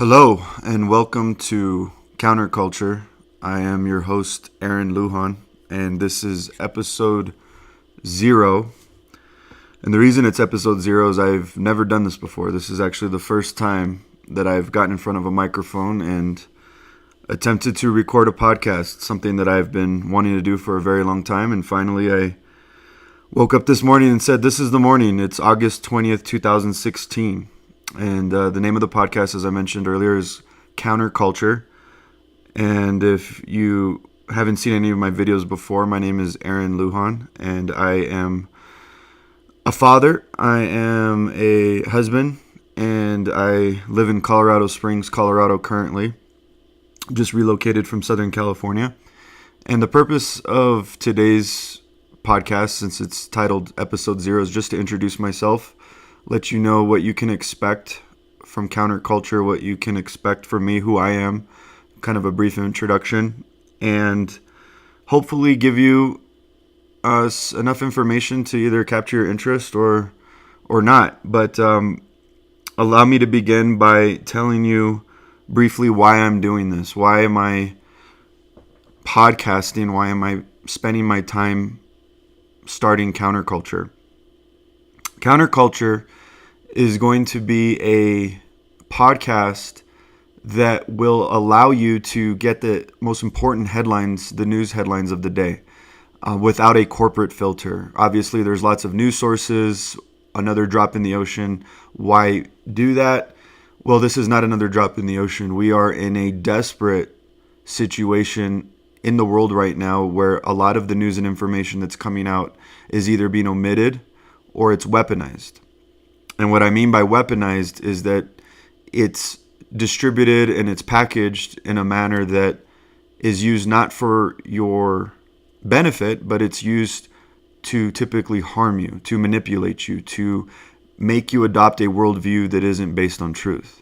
Hello, and welcome to Counterculture. I am your host, Aaron Lujan, and this is episode 0. And the reason it's episode 0 is I've never done this before. This is actually the first time that I've gotten in front of a microphone and attempted to record a podcast, something that I've been wanting to do for a very long time. And finally, I woke up this morning and said, this is the morning. It's August 20th, 2016. And the name of the podcast, as I mentioned earlier, is Counterculture. And if you haven't seen any of my videos before, my name is Aaron Lujan, and I am a father. I am a husband, and I live in Colorado Springs, Colorado currently. Just relocated from Southern California. And the purpose of today's podcast, since it's titled Episode 0, is just to introduce myself, let you know what you can expect from Counterculture, what you can expect from me, who I am, kind of a brief introduction, and hopefully give you enough information to either capture your interest or not. But allow me to begin by telling you briefly why I'm doing this. Why am I podcasting? Why am I spending my time starting Counterculture? Counterculture is going to be a podcast that will allow you to get the most important headlines, the news headlines of the day, without a corporate filter. Obviously, there's lots of news sources, another drop in the ocean. Why do that? Well, this is not another drop in the ocean. We are in a desperate situation in the world right now where a lot of the news and information that's coming out is either being omitted or it's weaponized. And what I mean by weaponized is that it's distributed and it's packaged in a manner that is used not for your benefit, but it's used to typically harm you, to manipulate you, to make you adopt a worldview that isn't based on truth.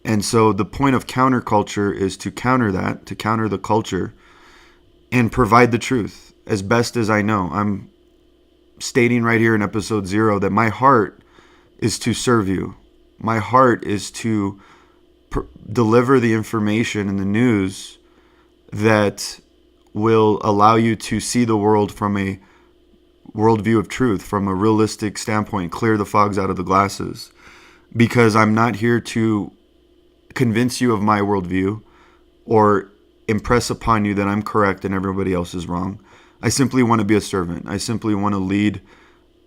And so the point of counterculture is to counter that, to counter the culture, and provide the truth as best as I know. I'm stating right here in episode 0 that my heart is to serve you. My heart is to deliver the information and the news that will allow you to see the world from a worldview of truth, from a realistic standpoint, clear the fogs out of the glasses. Because I'm not here to convince you of my worldview or impress upon you that I'm correct and everybody else is wrong. I simply want to be a servant. I simply want to lead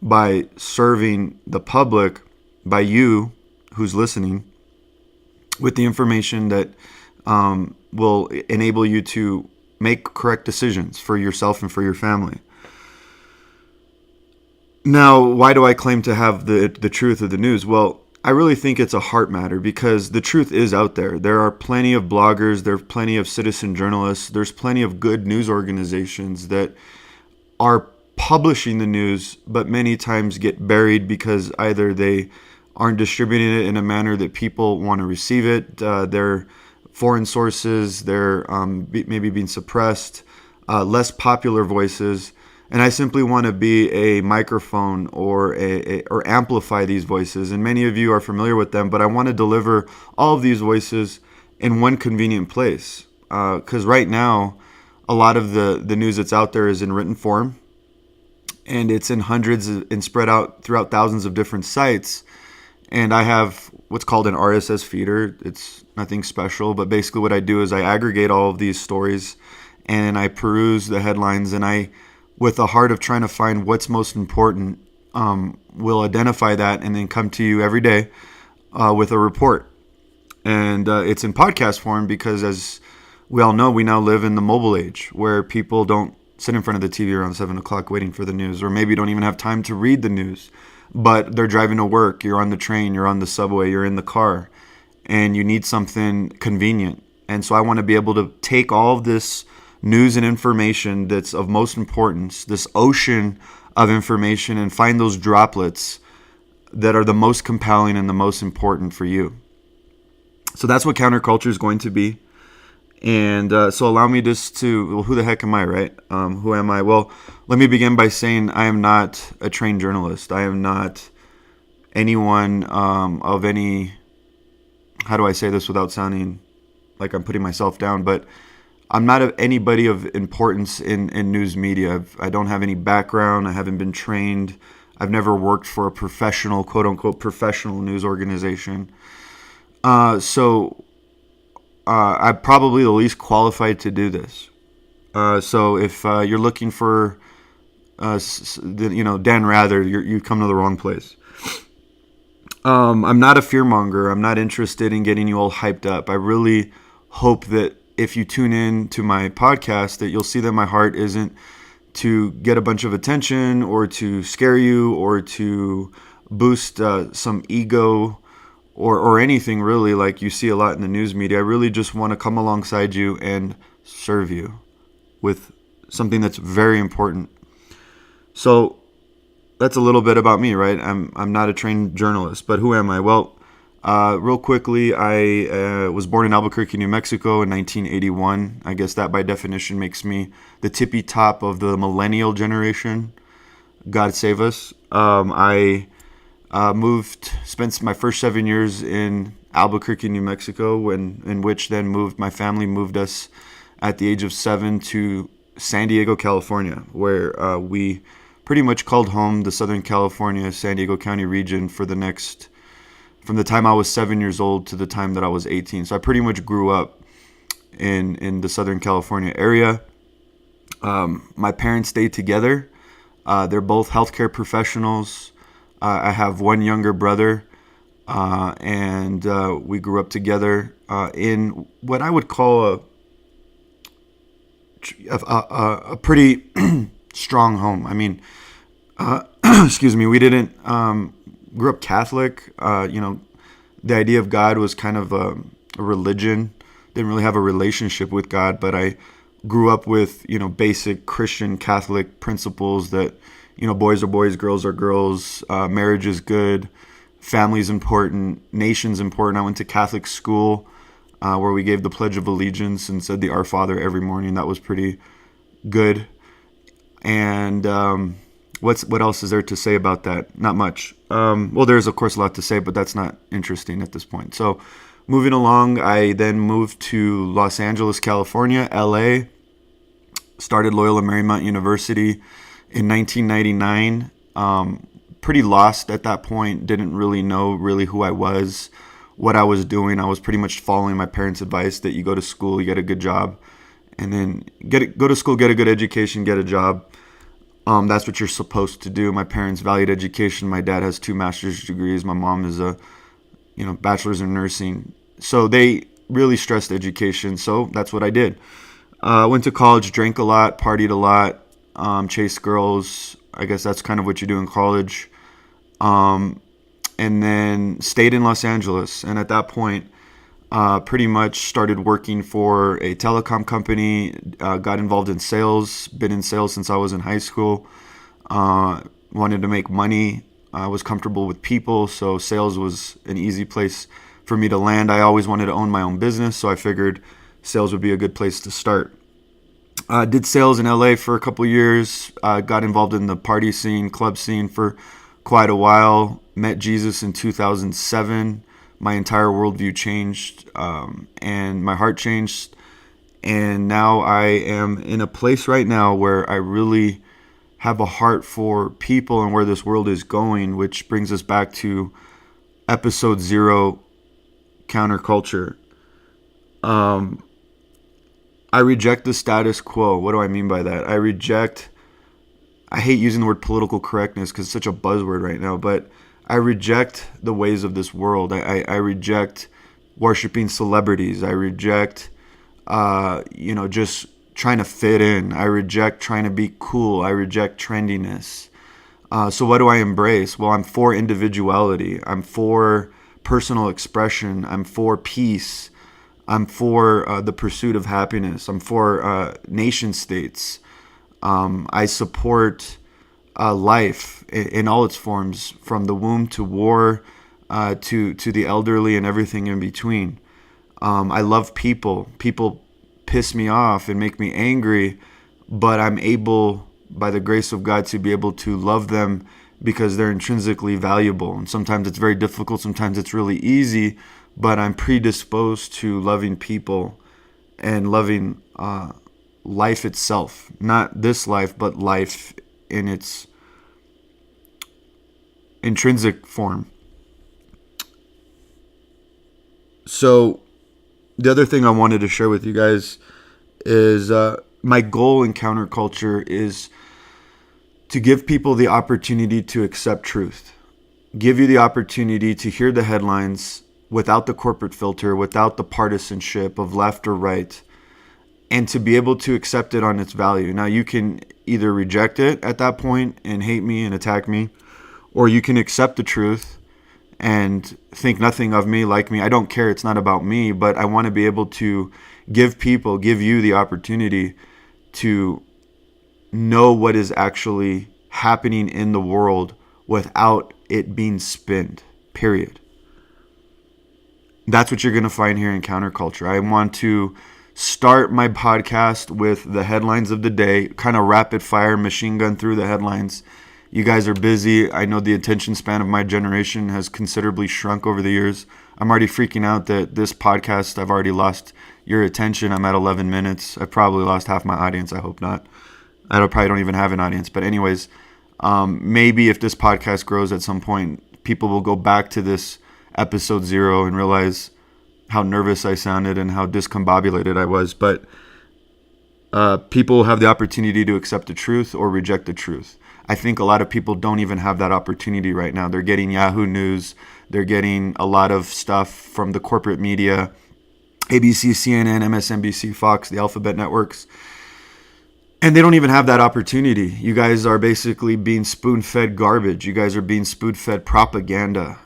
by serving the public, by you who's listening, with the information that will enable you to make correct decisions for yourself and for your family. Now, why do I claim to have the truth of the news? Well, I really think it's a heart matter because the truth is out there. There are plenty of bloggers, there are plenty of citizen journalists, there's plenty of good news organizations that are publishing the news, but many times get buried because either they aren't distributing it in a manner that people want to receive it, they're foreign sources, they're maybe being suppressed, less popular voices. And I simply want to be a microphone or amplify these voices. And many of you are familiar with them, but I want to deliver all of these voices in one convenient place. Because right now, a lot of the news that's out there is in written form, and it's in hundreds and spread out throughout thousands of different sites. And I have what's called an RSS feeder. It's nothing special, but basically what I do is I aggregate all of these stories and I peruse the headlines, and I, with a heart of trying to find what's most important, will identify that and then come to you every day with a report. And it's in podcast form because, as we all know, we now live in the mobile age where people don't sit in front of the TV around 7 o'clock waiting for the news, or maybe don't even have time to read the news, but they're driving to work, you're on the train, you're on the subway, you're in the car, and you need something convenient. And so I want to be able to take all of this news and information that's of most importance, this ocean of information, and find those droplets that are the most compelling and the most important for you. So that's what counterculture is going to be. And so allow me just to, well, who the heck am I, right? Who am I? Well, let me begin by saying I am not a trained journalist. I am not anyone of any how do I say this without sounding like I'm putting myself down, but I'm not anybody of importance in news media. I don't have any background. I haven't been trained. I've never worked for a professional, quote unquote, professional news organization. So I'm probably the least qualified to do this. So if you're looking for, Dan Rather, you come to the wrong place. I'm not a fearmonger. I'm not interested in getting you all hyped up. I really hope that if you tune in to my podcast, that you'll see that my heart isn't to get a bunch of attention or to scare you or to boost some ego or anything really like you see a lot in the news media. I really just want to come alongside you and serve you with something that's very important. So that's a little bit about me, right? I'm not a trained journalist, but who am I? Well, real quickly, I was born in Albuquerque, New Mexico in 1981. I guess that by definition makes me the tippy top of the millennial generation. God save us. I spent my first 7 years in Albuquerque, New Mexico, in which then my family moved us at the age of 7 to San Diego, California, where we pretty much called home the Southern California, San Diego County region from the time I was 7 years old to the time that I was 18. So I pretty much grew up in the Southern California area. My parents stayed together. They're both healthcare professionals. I have one younger brother, and we grew up together in what I would call a pretty strong home. I mean, excuse me, we didn't grew up Catholic. The idea of God was kind of a religion. Didn't really have a relationship with God, but I grew up with, basic Christian Catholic principles that, boys are boys, girls are girls, marriage is good, family's important, nation's important. I went to Catholic school where we gave the Pledge of Allegiance and said the Our Father every morning. That was pretty good. And what else is there to say about that? Not much. Well, there's of course a lot to say, but that's not interesting at this point. So moving along, I then moved to Los Angeles, California, LA, started Loyola Marymount University in 1999. Pretty lost at that point, didn't really know who I was, what I was doing. I was pretty much following my parents' advice that you go to school, you get a good job, and then go to school, get a good education, get a job. That's what you're supposed to do. My parents valued education. My dad has 2 master's degrees. My mom is a, bachelor's in nursing. So they really stressed education. So that's what I did. Went to college, drank a lot, partied a lot, chased girls. I guess that's kind of what you do in college. And then stayed in Los Angeles. And at that point, pretty much started working for a telecom company, got involved in sales, been in sales since I was in high school, wanted to make money. I was comfortable with people, so sales was an easy place for me to land. I always wanted to own my own business, so I figured sales would be a good place to start. Did sales in LA for a couple years, got involved in the party scene, club scene for quite a while, met Jesus in 2007. My entire worldview changed, and my heart changed. And now I am in a place right now where I really have a heart for people and where this world is going, which brings us back to episode 0, counterculture. I reject the status quo. What do I mean by that? I hate using the word political correctness because it's such a buzzword right now, but I reject the ways of this world. I reject worshiping celebrities. I reject, just trying to fit in. I reject trying to be cool. I reject trendiness. So what do I embrace? Well, I'm for individuality. I'm for personal expression. I'm for peace. I'm for the pursuit of happiness. I'm for nation states. I support life in all its forms, from the womb to war, to the elderly and everything in between. I love people. People piss me off and make me angry, but I'm able, by the grace of God, to be able to love them because they're intrinsically valuable. And sometimes it's very difficult. Sometimes it's really easy. but I'm predisposed to loving people and loving life itself. Not this life, but life in its intrinsic form. So the other thing I wanted to share with you guys is my goal in counterculture is to give people the opportunity to accept truth. Give you the opportunity to hear the headlines without the corporate filter, without the partisanship of left or right, and to be able to accept it on its value. Now, you can either reject it at that point and hate me and attack me, or you can accept the truth and think nothing of me, like me. I don't care. It's not about me, but I want to be able to give you the opportunity to know what is actually happening in the world without it being spinned, period. That's what you're going to find here in Counterculture. I want to start my podcast with the headlines of the day, kind of rapid fire, machine gun through the headlines. You guys are busy. I know the attention span of my generation has considerably shrunk over the years. I'm already freaking out that this podcast, I've already lost your attention. I'm at 11 minutes. I probably lost half my audience. I hope not. I probably don't even have an audience. But anyways, maybe if this podcast grows at some point, people will go back to this episode 0 and realize how nervous I sounded and how discombobulated I was. But people have the opportunity to accept the truth or reject the truth. I think a lot of people don't even have that opportunity right now. They're getting Yahoo News. They're getting a lot of stuff from the corporate media, ABC, CNN, MSNBC, Fox, the Alphabet networks. And they don't even have that opportunity. You guys are basically being spoon-fed garbage. You guys are being spoon-fed propaganda.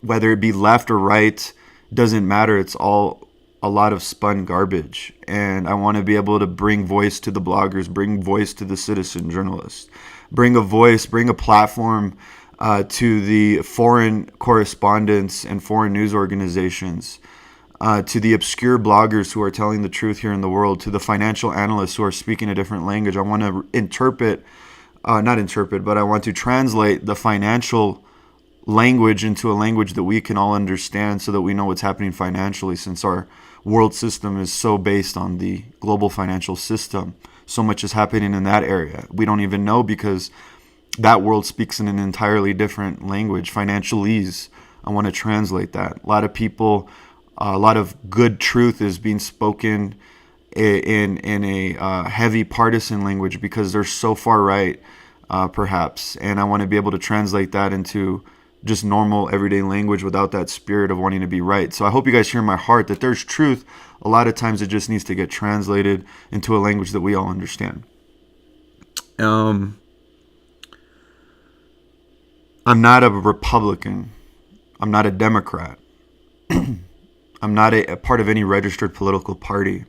Whether it be left or right, doesn't matter. It's all a lot of spun garbage. And I want to be able to bring voice to the bloggers, bring voice to the citizen journalists, bring a voice, bring a platform to the foreign correspondents and foreign news organizations, to the obscure bloggers who are telling the truth here in the world, to the financial analysts who are speaking a different language. I want to I want to translate the financial language into a language that we can all understand so that we know what's happening financially, since our world system is so based on the global financial system. So much is happening in that area. We don't even know because that world speaks in an entirely different language, financialese. I want to translate that. A lot of people, a lot of good truth is being spoken in a heavy partisan language because they're so far right, perhaps. And I want to be able to translate that into just normal everyday language without that spirit of wanting to be right. So I hope you guys hear my heart that there's truth. A lot of times it just needs to get translated into a language that we all understand. I'm not a Republican. I'm not a Democrat. I'm not a part of any registered political party.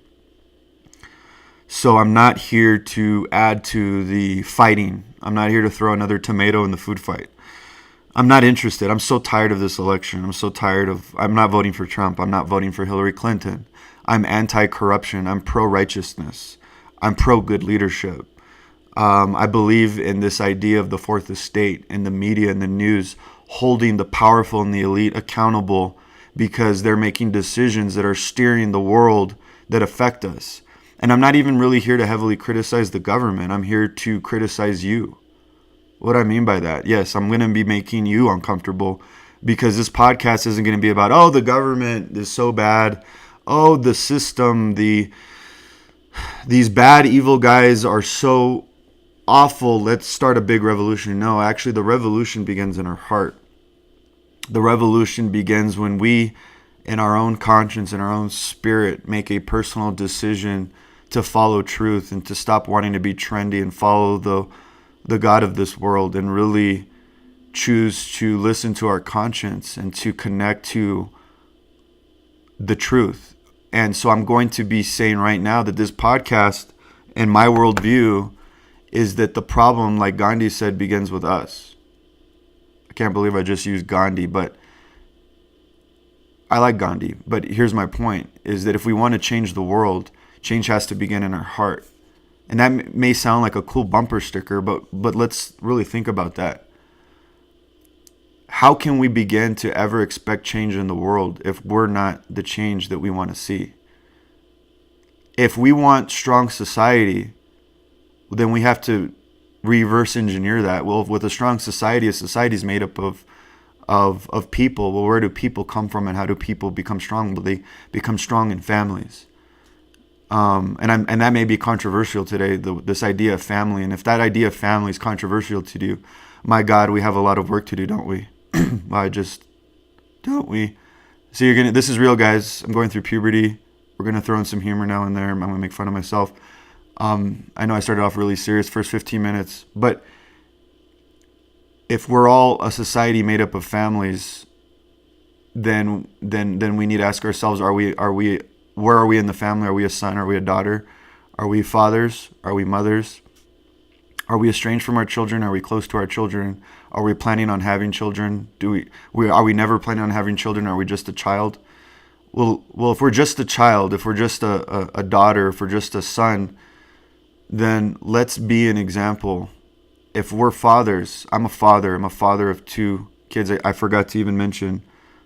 So I'm not here to add to the fighting. I'm not here to throw another tomato in the food fight. I'm not interested. I'm so tired of this election. I'm not voting for Trump. I'm not voting for Hillary Clinton. I'm anti-corruption. I'm pro-righteousness. I'm pro-good leadership. I believe in this idea of the fourth estate and the media and the news holding the powerful and the elite accountable because they're making decisions that are steering the world that affect us. And I'm not even really here to heavily criticize the government. I'm here to criticize you. What I mean by that? Yes, I'm going to be making you uncomfortable because this podcast isn't going to be about, oh, the government is so bad. Oh, the system, these bad, evil guys are so awful. Let's start a big revolution. No, actually, the revolution begins in our heart. The revolution begins when we, in our own conscience, in our own spirit, make a personal decision to follow truth and to stop wanting to be trendy and follow the God of this world and really choose to listen to our conscience and to connect to the truth. And so I'm going to be saying right now that this podcast and my worldview is that the problem, like Gandhi said, begins with us. I can't believe I just used Gandhi, but I like Gandhi. But here's my point, is that if we want to change the world, change has to begin in our heart. And that may sound like a cool bumper sticker, but let's really think about that. how can we begin to ever expect change in the world if we're not the change that we want to see? If we want strong society, then we have to reverse engineer that. Well, with a strong society, a society is made up of people. Well, where do people come from, and how do people become strong? Well, they become strong in families. And that may be controversial today, this idea of family. And if that idea of family is controversial to you, my God, we have a lot of work to do, don't we? Don't we? So this is real, guys. I'm going through puberty. We're going to throw in some humor now and there. I'm going to make fun of myself. I know I started off really serious first 15 minutes, but if we're all a society made up of families, then we need to ask ourselves, where are we in the family? Are we a son? Are we a daughter? Are we fathers? Are we mothers? Are we estranged from our children? Are we close to our children? Are we planning on having children? Are we never planning on having children? Are we just a child? Well, if we're just a child, if we're just a daughter, if we're just a son, then let's be an example. If we're fathers, I'm a father. I'm a father of 2 kids. I forgot to even mention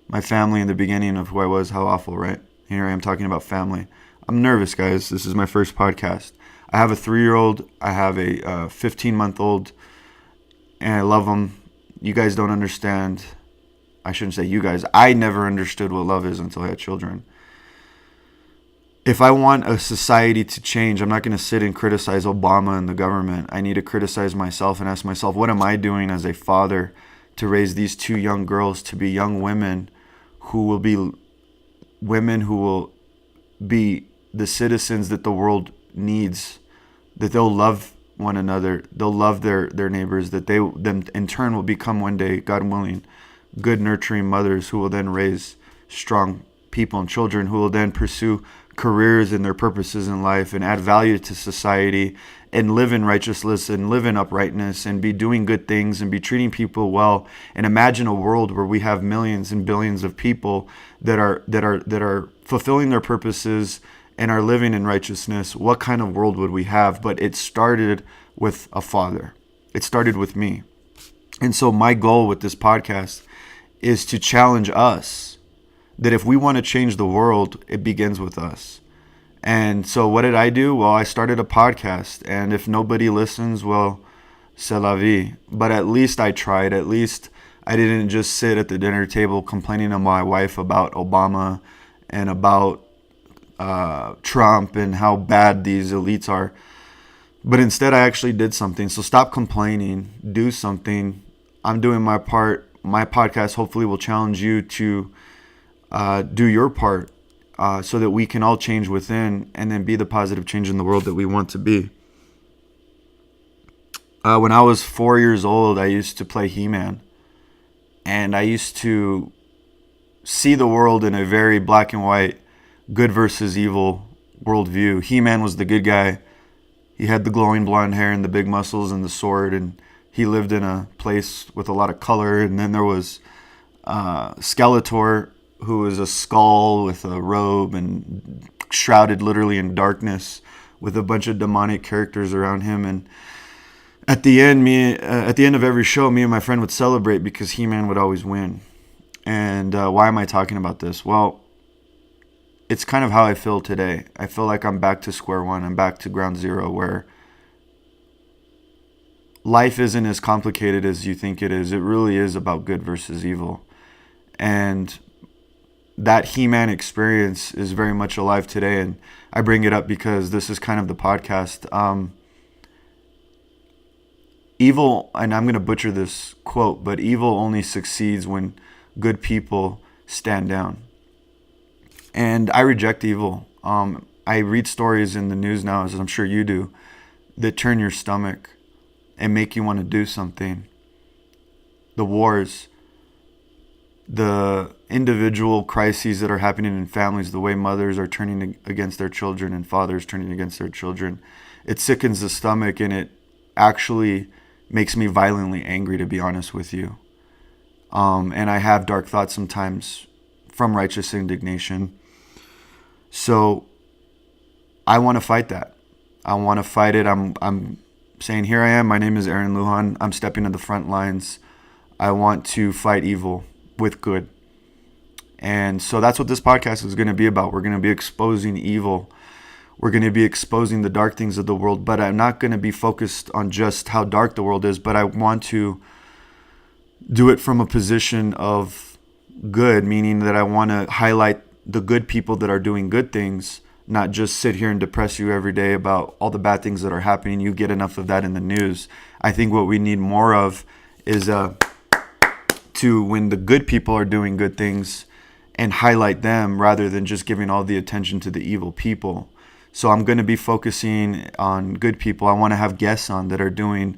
my family in the beginning of who I was. How awful, right? Here I am talking about family. I'm nervous, guys. This is my first podcast. I have a 3-year-old. I have a 15-month-old, and I love them. You guys don't understand. I shouldn't say you guys. I never understood what love is until I had children. If I want a society to change, I'm not going to sit and criticize Obama and the government. I need to criticize myself and ask myself, what am I doing as a father to raise these 2 young girls to be young women who will be the citizens that the world needs, that they'll love one another, they'll love their neighbors, that them in turn will become one day, God willing, good nurturing mothers who will then raise strong people and children who will then pursue careers and their purposes in life and add value to society and live in righteousness and live in uprightness and be doing good things and be treating people well. And imagine a world where we have millions and billions of people that are fulfilling their purposes and are living in righteousness. What kind of world would we have? But it started with a father. It started with me. And so my goal with this podcast is to challenge us that if we want to change the world, it begins with us. And so what did I do? Well, I started a podcast. And if nobody listens, well, c'est la vie. But at least I tried. At least I didn't just sit at the dinner table complaining to my wife about Obama and about Trump and how bad these elites are. But instead, I actually did something. So stop complaining. Do something. I'm doing my part. My podcast hopefully will challenge you to do your part so that we can all change within and then be the positive change in the world that we want to be. When I was 4 years old, I used to play He-Man. And I used to see the world in a very black and white, good versus evil worldview. He-Man was the good guy. He had the glowing blonde hair and the big muscles and the sword, and he lived in a place with a lot of color. And then there was Skeletor, who was a skull with a robe and shrouded literally in darkness with a bunch of demonic characters around him. And at the end of every show, me and my friend would celebrate because He-Man would always win. And why am I talking about this? Well, it's kind of how I feel today. I feel like I'm back to square one. I'm back to ground zero, where life isn't as complicated as you think it is. It really is about good versus evil. And that He-Man experience is very much alive today. And I bring it up because this is kind of the podcast. Evil, and I'm going to butcher this quote, but evil only succeeds when good people stand down. And I reject evil. I read stories in the news now, as I'm sure you do, that turn your stomach and make you want to do something. The wars, the individual crises that are happening in families, the way mothers are turning against their children and fathers turning against their children. It sickens the stomach, and it actually makes me violently angry, to be honest with you. And I have dark thoughts sometimes from righteous indignation. So I want to fight that. I want to fight it. I'm saying, here I am. My name is Aaron Lujan. I'm stepping to the front lines. I want to fight evil with good. And so that's what this podcast is going to be about. We're going to be exposing evil. We're going to be exposing the dark things of the world, but I'm not going to be focused on just how dark the world is, but I want to do it from a position of good, meaning that I want to highlight the good people that are doing good things, not just sit here and depress you every day about all the bad things that are happening. You get enough of that in the news. I think what we need more of is to when the good people are doing good things and highlight them rather than just giving all the attention to the evil people. So I'm going to be focusing on good people. I want to have guests on that are doing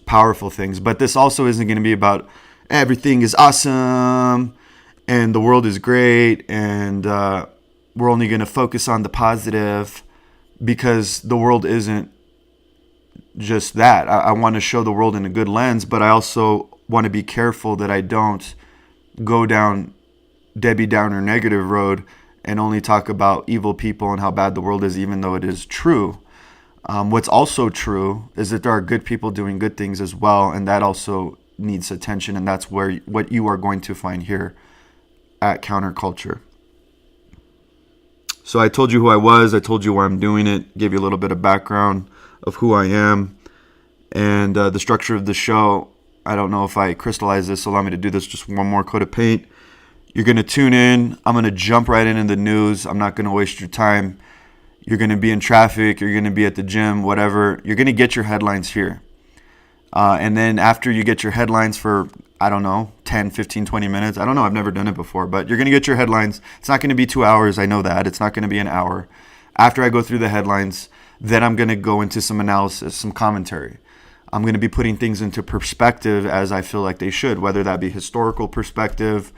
powerful things. But this also isn't going to be about everything is awesome and the world is great and we're only going to focus on the positive, because the world isn't just that. I want to show the world in a good lens, but I also want to be careful that I don't go down Debbie Downer negative road and only talk about evil people and how bad the world is, even though it is true. What's also true is that there are good people doing good things as well, and that also needs attention, and that's what you are going to find here at Counterculture. So I told you who I was, I told you why I'm doing it, gave you a little bit of background of who I am, and the structure of the show. I don't know if I crystallize this, so allow me to do this, just one more coat of paint. You're going to tune in. I'm going to jump right into the news. I'm not going to waste your time. You're going to be in traffic. You're going to be at the gym, whatever. You're going to get your headlines here. And then after you get your headlines for, 10, 15, 20 minutes. I don't know. I've never done it before. But you're going to get your headlines. It's not going to be 2 hours. I know that. It's not going to be an hour. After I go through the headlines, then I'm going to go into some analysis, some commentary. I'm going to be putting things into perspective as I feel like they should, whether that be historical perspective,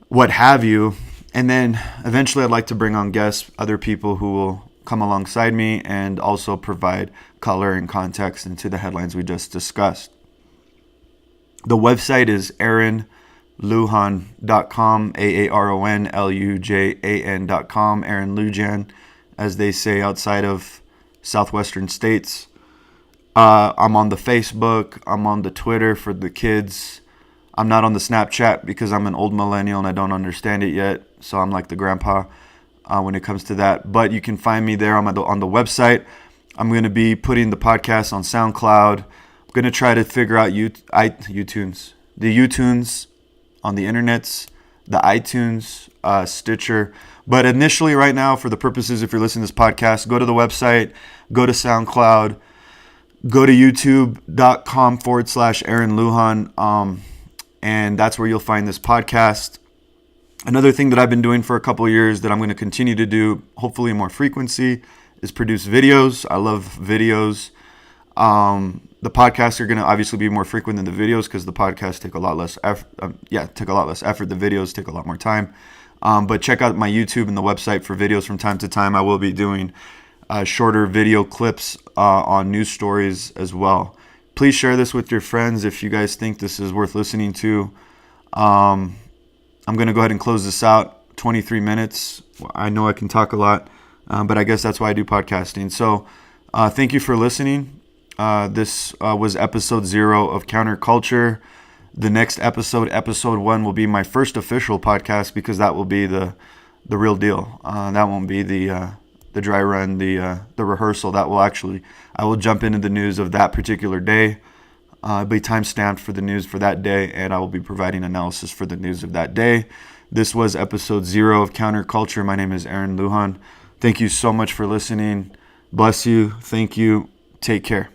what have you. And then eventually I'd like to bring on guests, other people who will come alongside me and also provide color and context into the headlines we just discussed. The website is aaronlujan.com, AARONLUJAN.com, Aaron Lujan, as they say outside of southwestern states. I'm on the Facebook, I'm on the Twitter for the kids. I'm not on the Snapchat because I'm an old millennial and I don't understand it yet. So I'm like the grandpa when it comes to that. But you can find me there on the website. I'm going to be putting the podcast on SoundCloud. I'm going to try to figure out the YouTunes on the internets, the iTunes, Stitcher. But initially right now, for the purposes, if you're listening to this podcast, go to the website, go to SoundCloud, go to youtube.com/Aaron Lujan. And that's where you'll find this podcast. Another thing that I've been doing for a couple of years that I'm going to continue to do, hopefully more frequency, is produce videos. I love videos. The podcasts are going to obviously be more frequent than the videos because the podcasts take a lot less effort. Take a lot less effort. The videos take a lot more time. But check out my YouTube and the website for videos from time to time. I will be doing shorter video clips on news stories as well. Please share this with your friends if you guys think this is worth listening to. I'm going to go ahead and close this out. 23 minutes. I know I can talk a lot, but I guess that's why I do podcasting. So thank you for listening. This was episode 0 of Counterculture. The next episode 1, will be my first official podcast because that will be the real deal. That won't be the dry run, the rehearsal. That will I will jump into the news of that particular day. It'll be time stamped for the news for that day, and I will be providing analysis for the news of that day. This was episode 0 of Counterculture. My name is Aaron Lujan. Thank you so much for listening. Bless you. Thank you. Take care.